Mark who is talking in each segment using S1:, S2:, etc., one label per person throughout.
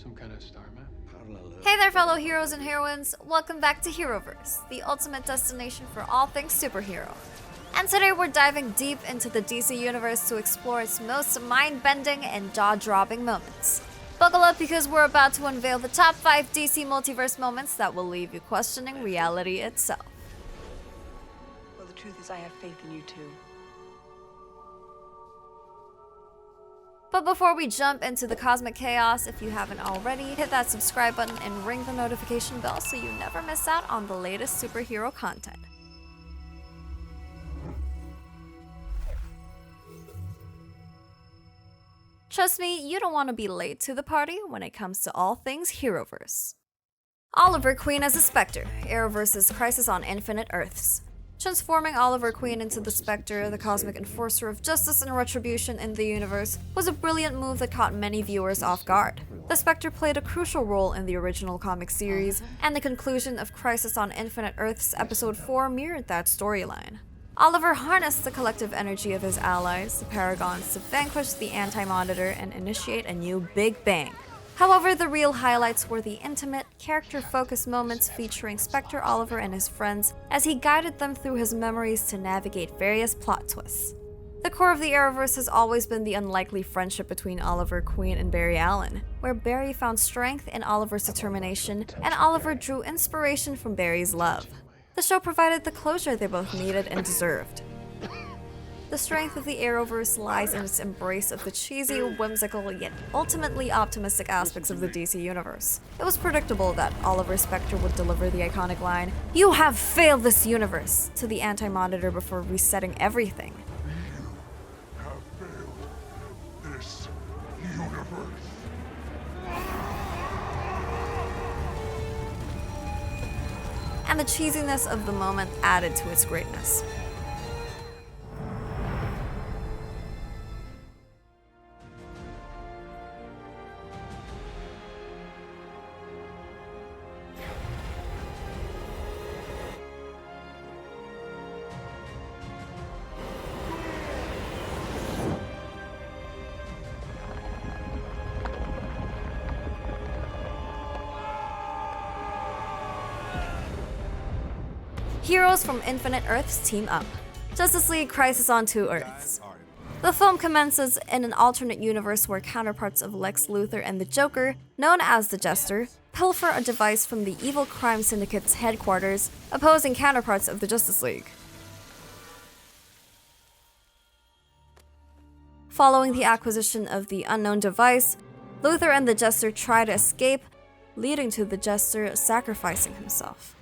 S1: Some kind of star map?
S2: Hey there, fellow heroes and heroines. Welcome back to Heroverse, the ultimate destination for all things superhero. And today we're diving deep into the DC universe to explore its most mind-bending and jaw-dropping moments. Buckle up because we're about to unveil the top 5 DC multiverse moments that will leave you questioning reality itself.
S3: Well, the truth is I have faith in you too.
S2: But before we jump into the cosmic chaos, if you haven't already, hit that subscribe button and ring the notification bell so you never miss out on the latest superhero content. Trust me, you don't want to be late to the party when it comes to all things Heroverse. Oliver Queen as a Spectre, Arrowverse's Crisis on Infinite Earths. Transforming Oliver Queen into the Spectre, the cosmic enforcer of justice and retribution in the universe, was a brilliant move that caught many viewers off guard. The Spectre played a crucial role in the original comic series, and the conclusion of Crisis on Infinite Earths Episode 4 mirrored that storyline. Oliver harnessed the collective energy of his allies, the Paragons, to vanquish the Anti-Monitor and initiate a new Big Bang. However, the real highlights were the intimate, character-focused moments featuring Spectre Oliver and his friends as he guided them through his memories to navigate various plot twists. The core of the Arrowverse has always been the unlikely friendship between Oliver Queen and Barry Allen, where Barry found strength in Oliver's determination and Oliver drew inspiration from Barry's love. The show provided the closure they both needed and deserved. The strength of the Arrowverse lies in its embrace of the cheesy, whimsical, yet ultimately optimistic aspects of the DC universe. It was predictable that Oliver Spectre would deliver the iconic line, "You have failed this universe," to the Anti-Monitor before resetting everything.
S4: You have failed this universe.
S2: And the cheesiness of the moment added to its greatness. Heroes from Infinite Earths team up. Justice League Crisis on Two Earths. The film commences in an alternate universe where counterparts of Lex Luthor and the Joker, known as the Jester, pilfer a device from the evil crime syndicate's headquarters, opposing counterparts of the Justice League. Following the acquisition of the unknown device, Luthor and the Jester try to escape, leading to the Jester sacrificing himself,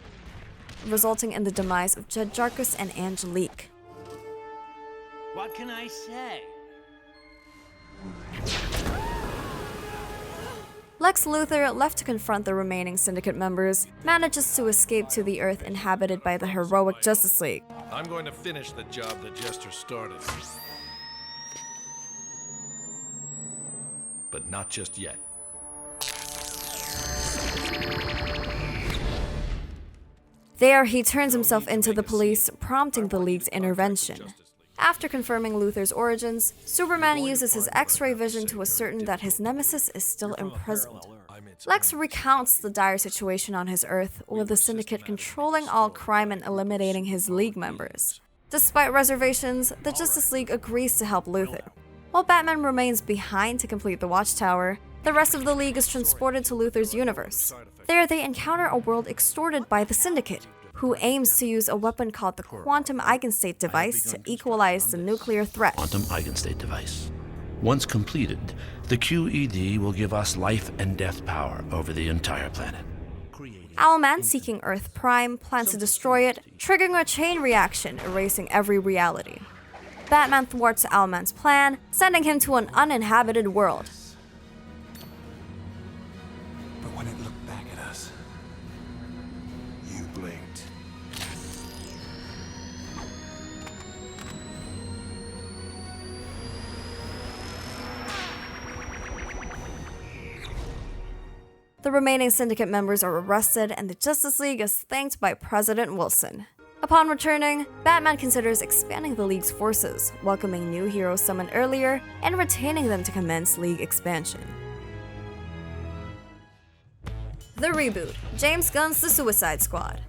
S2: resulting in the demise of Jed Jarkus and Angelique.
S5: What can I say?
S2: Lex Luthor, left to confront the remaining Syndicate members, manages to escape to the Earth inhabited by the heroic Justice League.
S6: I'm going to finish the job the Jester started. But not just yet.
S2: There, he turns himself into the police, prompting the League's intervention. After confirming Luthor's origins, Superman uses his X-ray vision to ascertain that his nemesis is still imprisoned. Lex recounts the dire situation on his Earth, with the Syndicate controlling all crime and eliminating his League members. Despite reservations, the Justice League agrees to help Luthor. While Batman remains behind to complete the Watchtower, the rest of the League is transported to Luthor's universe. There, they encounter a world extorted by the Syndicate, who aims to use a weapon called the Quantum Eigenstate device to equalize the nuclear threat.
S7: Quantum Eigenstate device. Once completed, the QED will give us life and death power over the entire planet.
S2: Owlman, seeking Earth Prime, plans to destroy it, triggering a chain reaction, erasing every reality. Batman thwarts Owlman's plan, sending him to an uninhabited world.
S4: But when it looked back at us, you blinked.
S2: The remaining Syndicate members are arrested, and the Justice League is thanked by President Wilson. Upon returning, Batman considers expanding the League's forces, welcoming new heroes summoned earlier, and retaining them to commence League expansion. the reboot, James Gunn's The Suicide Squad.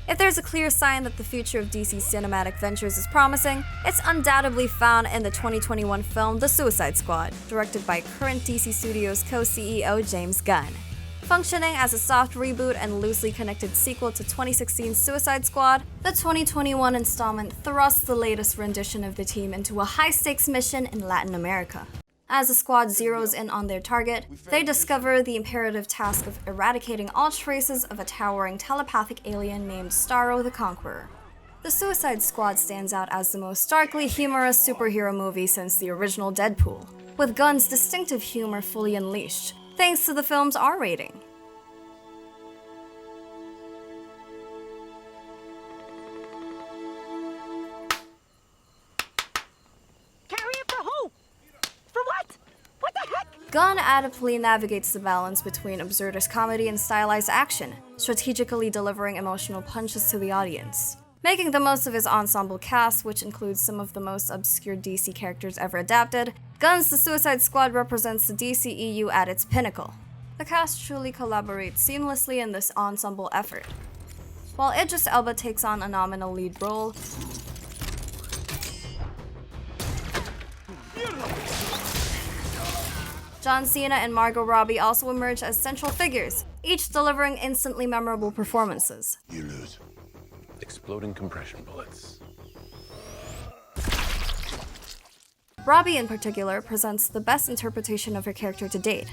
S2: If there's a clear sign that the future of DC's cinematic ventures is promising, it's undoubtedly found in the 2021 film The Suicide Squad, directed by current DC Studios co-CEO James Gunn. Functioning as a soft reboot and loosely connected sequel to 2016's Suicide Squad, the 2021 installment thrusts the latest rendition of the team into a high-stakes mission in Latin America. As the squad zeroes in on their target, they discover the imperative task of eradicating all traces of a towering telepathic alien named Starro the Conqueror. The Suicide Squad stands out as the most starkly humorous superhero movie since the original Deadpool, with Gunn's distinctive humor fully unleashed, thanks to the film's R rating. Gunn adeptly navigates the balance between absurdist comedy and stylized action, strategically delivering emotional punches to the audience. Making the most of his ensemble cast, which includes some of the most obscure DC characters ever adapted, Gunn's The Suicide Squad represents the DCEU at its pinnacle. The cast truly collaborates seamlessly in this ensemble effort. While Idris Elba takes on a nominal lead role, John Cena and Margot Robbie also emerge as central figures, each delivering instantly memorable performances.
S4: You lose.
S1: Exploding compression bullets.
S2: Robbie, in particular, presents the best interpretation of her character to date.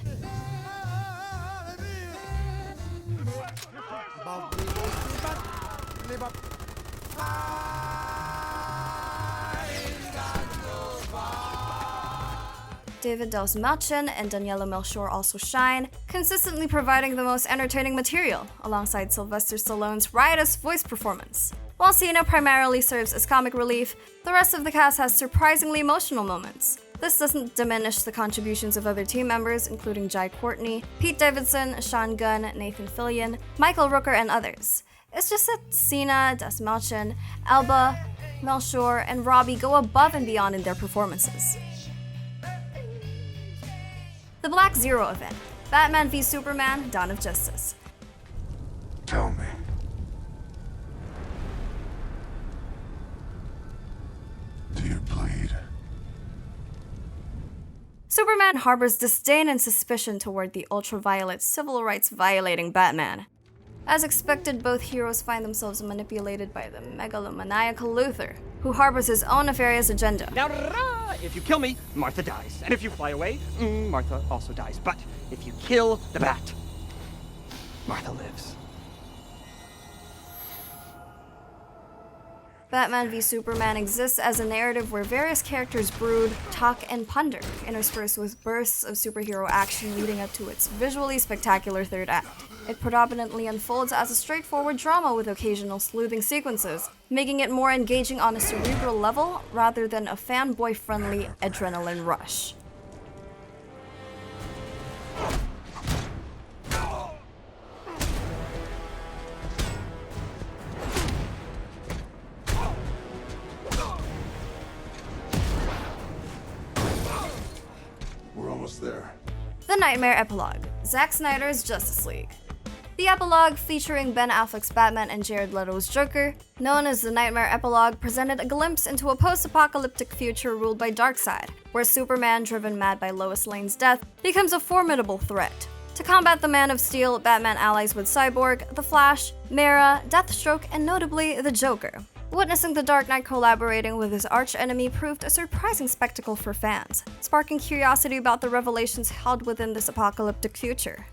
S2: David Dastmalchian and Daniela Melchior also shine, consistently providing the most entertaining material, alongside Sylvester Stallone's riotous voice performance. While Cena primarily serves as comic relief, the rest of the cast has surprisingly emotional moments. This doesn't diminish the contributions of other team members, including Jai Courtney, Pete Davidson, Sean Gunn, Nathan Fillion, Michael Rooker, and others. It's just that Cena, Dastmalchian, Elba, Melchior, and Robbie go above and beyond in their performances. The Black Zero event, Batman v Superman: Dawn of Justice.
S4: Tell me. Do you plead?
S2: Superman harbors disdain and suspicion toward the ultraviolet, civil rights violating Batman. As expected, both heroes find themselves manipulated by the megalomaniacal Luthor, who harbors his own nefarious agenda.
S8: Now, if you kill me, Martha dies. And if you fly away, Martha also dies. But if you kill the bat, Martha lives.
S2: Batman v Superman exists as a narrative where various characters brood, talk, and ponder, interspersed with bursts of superhero action leading up to its visually spectacular third act. It predominantly unfolds as a straightforward drama with occasional sleuthing sequences, making it more engaging on a cerebral level rather than a fanboy-friendly adrenaline rush.
S4: We're almost there.
S2: The Nightmare Epilogue, Zack Snyder's Justice League. The epilogue, featuring Ben Affleck's Batman and Jared Leto's Joker, known as the Nightmare Epilogue, presented a glimpse into a post-apocalyptic future ruled by Darkseid, where Superman, driven mad by Lois Lane's death, becomes a formidable threat. To combat the Man of Steel, Batman allies with Cyborg, The Flash, Mera, Deathstroke, and notably the Joker. Witnessing the Dark Knight collaborating with his arch-enemy proved a surprising spectacle for fans, sparking curiosity about the revelations held within this apocalyptic future.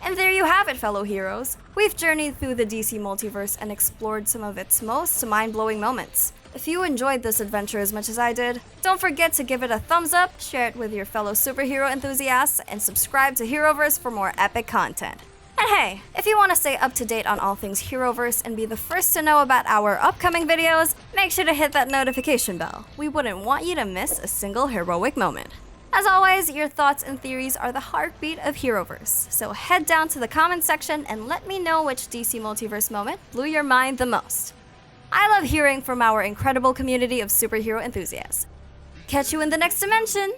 S2: And there you have it, fellow heroes. We've journeyed through the DC multiverse and explored some of its most mind-blowing moments. If you enjoyed this adventure as much as I did, don't forget to give it a thumbs up, share it with your fellow superhero enthusiasts, and subscribe to Heroverse for more epic content. And hey, if you want to stay up to date on all things Heroverse and be the first to know about our upcoming videos, make sure to hit that notification bell. We wouldn't want you to miss a single heroic moment. As always, your thoughts and theories are the heartbeat of Heroverse, so head down to the comments section and let me know which DC Multiverse moment blew your mind the most. I love hearing from our incredible community of superhero enthusiasts. catch you in the next dimension.